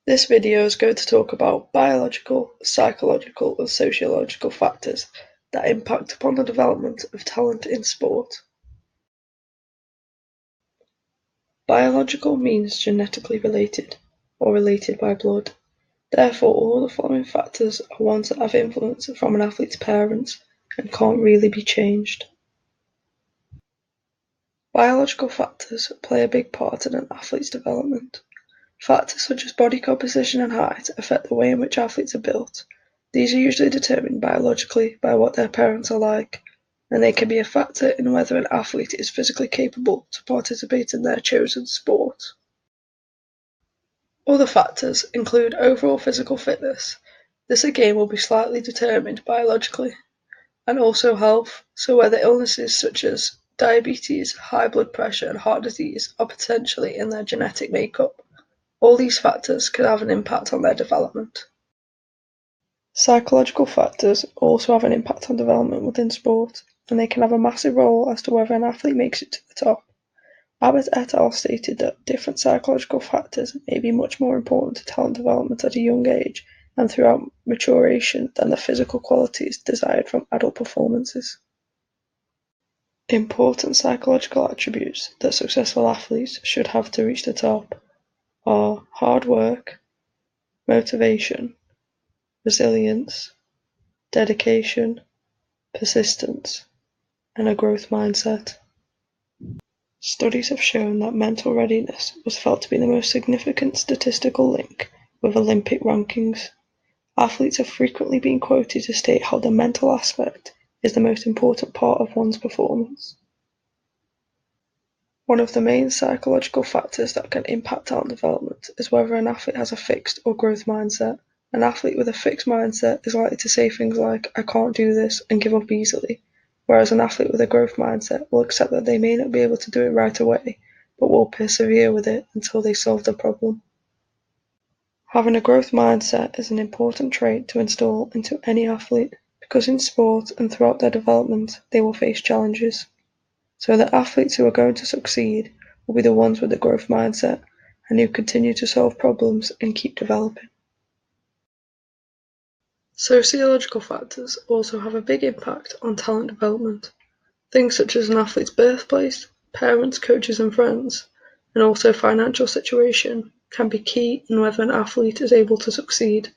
This video is going to talk about biological, psychological and sociological factors that impact upon the development of talent in sport. Biological means genetically related, or related by blood. Therefore, all the following factors are ones that have influence from an athlete's parents and can't really be changed. Biological factors play a big part in an athlete's development. Factors such as body composition and height affect the way in which athletes are built. These are usually determined biologically by what their parents are like, and they can be a factor in whether an athlete is physically capable to participate in their chosen sport. Other factors include overall physical fitness. This again will be slightly determined biologically, and also health, so whether illnesses such as diabetes, high blood pressure and heart disease are potentially in their genetic makeup. All these factors can have an impact on their development. Psychological factors also have an impact on development within sport, and they can have a massive role as to whether an athlete makes it to the top. Abbott et al. Stated that different psychological factors may be much more important to talent development at a young age and throughout maturation than the physical qualities desired from adult performances. Important psychological attributes that successful athletes should have to reach the top are hard work, motivation, resilience, dedication, persistence, and a growth mindset. Studies have shown that mental readiness was felt to be the most significant statistical link with Olympic rankings. Athletes have frequently been quoted to state how the mental aspect is the most important part of one's performance. One of the main psychological factors that can impact talent development is whether an athlete has a fixed or growth mindset. An athlete with a fixed mindset is likely to say things like, "I can't do this," and give up easily, whereas an athlete with a growth mindset will accept that they may not be able to do it right away, but will persevere with it until they solve the problem. Having a growth mindset is an important trait to install into any athlete, because in sport and throughout their development they will face challenges. So the athletes who are going to succeed will be the ones with the growth mindset and who continue to solve problems and keep developing. Sociological factors also have a big impact on talent development. Things such as an athlete's birthplace, parents, coaches and friends, and also financial situation can be key in whether an athlete is able to succeed.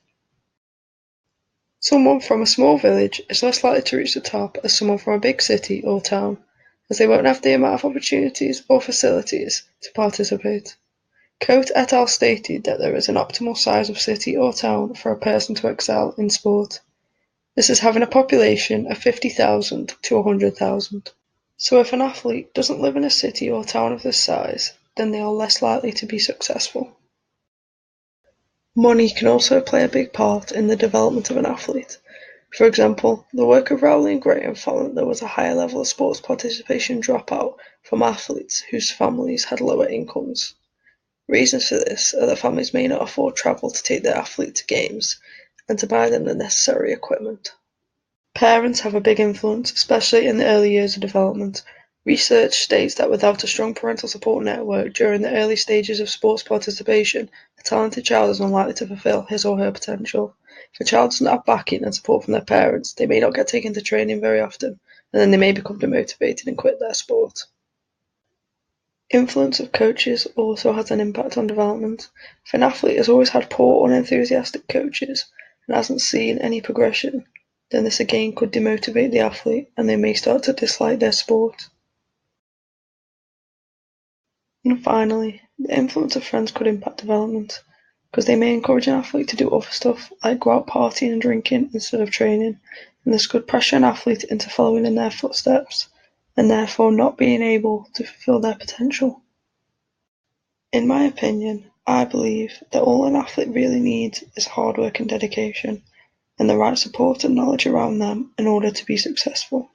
Someone from a small village is less likely to reach the top as someone from a big city or town, as they won't have the amount of opportunities or facilities to participate. Coate et al. Stated that there is an optimal size of city or town for a person to excel in sport. This is having a population of 50,000 to 100,000. So if an athlete doesn't live in a city or town of this size, then they are less likely to be successful. Money can also play a big part in the development of an athlete. For example, the work of Rowley and Graham found that there was a higher level of sports participation dropout from athletes whose families had lower incomes. Reasons for this are that families may not afford travel to take their athlete to games and to buy them the necessary equipment. Parents have a big influence, especially in the early years of development. Research states that without a strong parental support network during the early stages of sports participation, a talented child is unlikely to fulfill his or her potential. If a child doesn't have backing and support from their parents, they may not get taken to training very often, and then they may become demotivated and quit their sport. Influence of coaches also has an impact on development. If an athlete has always had poor, unenthusiastic coaches and hasn't seen any progression, then this again could demotivate the athlete and they may start to dislike their sport. And finally, the influence of friends could impact development, because they may encourage an athlete to do other stuff, like go out partying and drinking instead of training, and this could pressure an athlete into following in their footsteps, and therefore not being able to fulfill their potential. In my opinion, I believe that all an athlete really needs is hard work and dedication, and the right support and knowledge around them in order to be successful.